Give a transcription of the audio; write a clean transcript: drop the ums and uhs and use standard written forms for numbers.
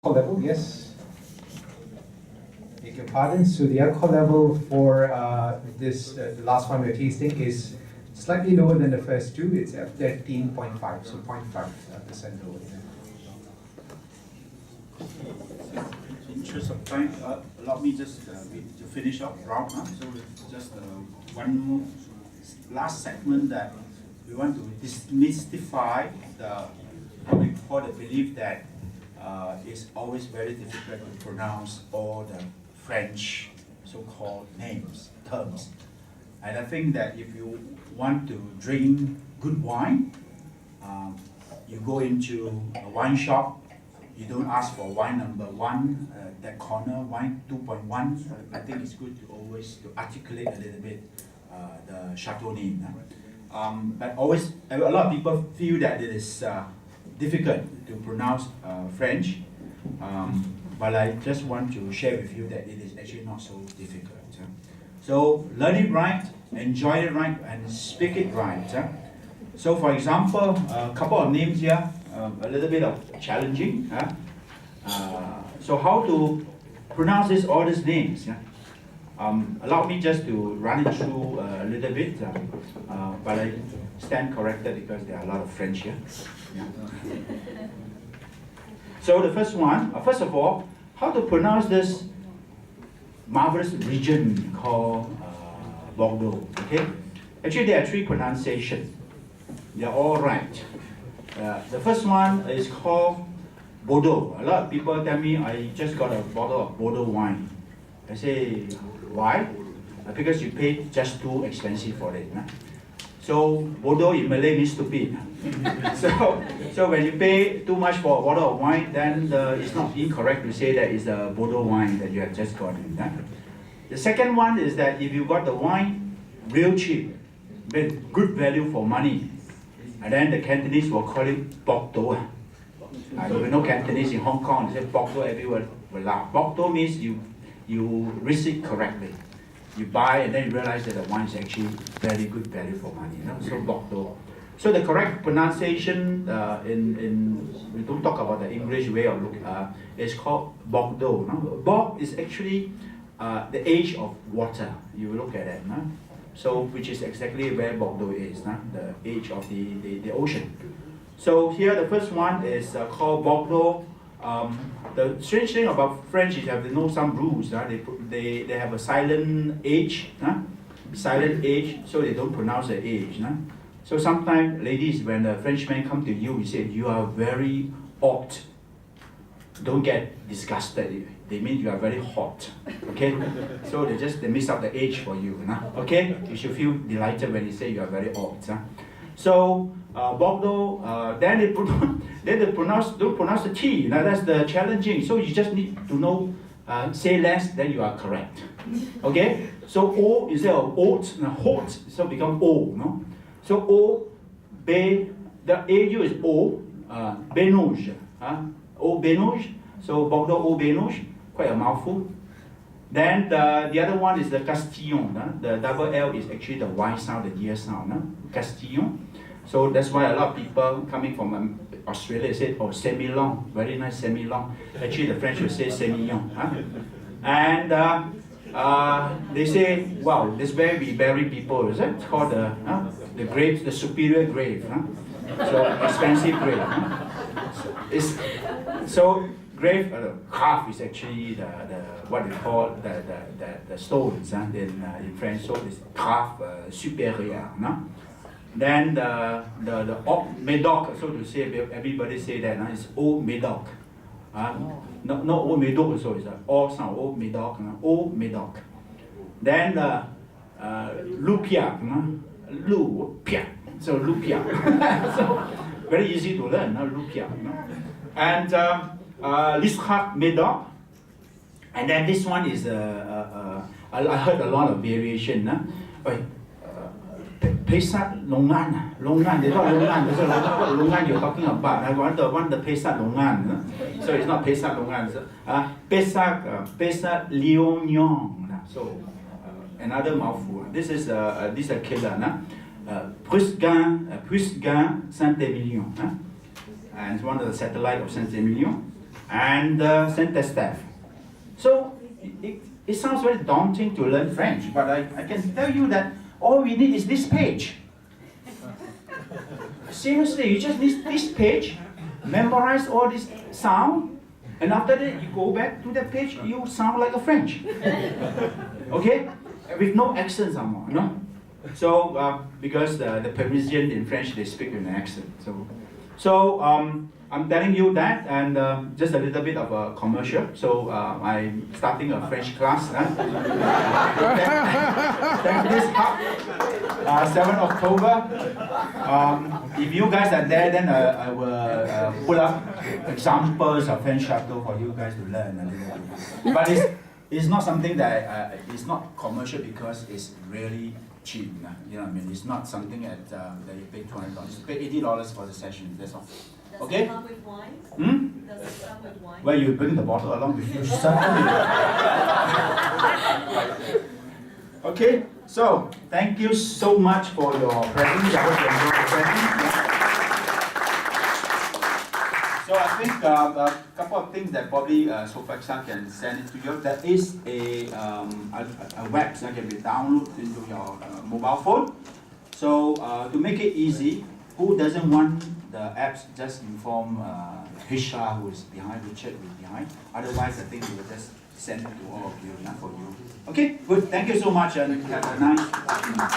level, yes. Beg your pardon. So the alcohol level for the last one we're tasting is slightly lower than the first two. It's at 13.5, so 0.5% lower. In interest of time, allow me just to finish up round. So just one last segment that we want to demystify the belief that it's always very difficult to pronounce all the French so-called names, terms. And I think that if you want to drink good wine, you go into a wine shop, you don't ask for wine number 1, that corner, wine 2.1. I think it's good to always articulate a little bit the chateau name. But always, a lot of people feel that it is difficult to pronounce French, but I just want to share with you that it is actually not so difficult. So learn it right, enjoy it right, and speak it right. So for example, a couple of names here, a little bit of challenging. So how to pronounce all these names? Allow me just to run it through a little bit, but I stand corrected because there are a lot of French here. Yeah. So the first one, first of all, how to pronounce this marvelous region called Bordeaux. Okay, actually there are 3 pronunciations. They are all right. The first one is called Bordeaux. A lot of people tell me I just got a bottle of Bordeaux wine. I say, why? Because you pay just too expensive for it. So Bordeaux in Malay means stupid. so when you pay too much for a bottle of wine, then it's not incorrect to say that it's a Bordeaux wine that you have just gotten. The second one is that if you got the wine real cheap, with good value for money, and then the Cantonese will call it Bordeaux. You know Cantonese in Hong Kong, they say Bordeaux, everyone will laugh. Bordeaux means you read it correctly. You buy and then you realize that the wine is actually very good value for money. So Bordeaux. So the correct pronunciation we don't talk about the English way of looking. It's called Bordeaux. Bordeaux is actually the age of water. You look at it. So which is exactly where Bordeaux is, the age of the ocean. So here the first one is called Bordeaux. The strange thing about French is that they know some rules. They have a silent H, silent H, so they don't pronounce the H. So sometimes, ladies, when a Frenchman come to you, he say, you are very hot. Don't get disgusted. They mean you are very hot. Okay? So they miss out the H for you. Okay? You should feel delighted when they say you are very hot. So Bordeaux, then they don't pronounce the T. Now that's the challenging. So you just need to know, say less, then you are correct. Okay? So O instead of oat, hot, so become O. No? So O, the AU is O, Benauge. O Benauge. So Bordeaux O Benauge, quite a mouthful. Then the other one is the Castillon. The double L is actually the Y sound, the ear sound. Castillon. So that's why a lot of people coming from Australia say, oh, semi-long, very nice semi-long. Actually, the French will say semi-long. And they say, wow, this is where we bury people, is it? It's called the grave, the superior grave. So expensive grave. So grave, calf is actually the what they call the stones in French. So it's calf supérieur. Then the Médoc, so to say, everybody say that it's Old Médoc. Not Old Médoc also, it's all sound, Old Médoc, Old Médoc. Then Lupia, Lupia, so Lupia. So very easy to learn, Lupia. And Lisrac Médoc. And then this one is, I heard a lot of variation. Pesat Longan, Longan, they talk Longan, there's a lot of Longan you're talking about. I want the Pesat Longan. So it's not Pesat Longan, Pesat Liognon. So another mouthful. This is a killer. Prusgan Saint-Emilion. And it's one of the satellites of Saint-Emilion. and the center staff. So it sounds very daunting to learn French, but I can tell you that all we need is this page. Seriously, you just need this page, memorize all this sound, and after that you go back to that page, you sound like a French. Okay? With no accent somehow, you know? So, because the Parisian in French, they speak with an accent. So I'm telling you that, and just a little bit of a commercial. So I'm starting a French class. Thank this hub, 7 October. If you guys are there, then I will put up examples of French chateau for you guys to learn. But it's not something that it's not commercial because it's really cheap. You know what I mean? It's not something that you pay $200. You pay $80 for the session. That's all. Does Okay? it come with wine? Does it come with wine? Well, you bring the bottle along with you. Okay, so thank you so much for your presence. I hope you enjoyed the presence. So I think a couple of things that probably Sofaxa can send it to you. There is a website that can be downloaded into your mobile phone. So to make it easy, who doesn't want the apps, just inform Hisha, who is behind, Richard who is behind. Otherwise, I think we will just send it to all of you, not for you. Okay, good. Thank you so much and have a nice afternoon.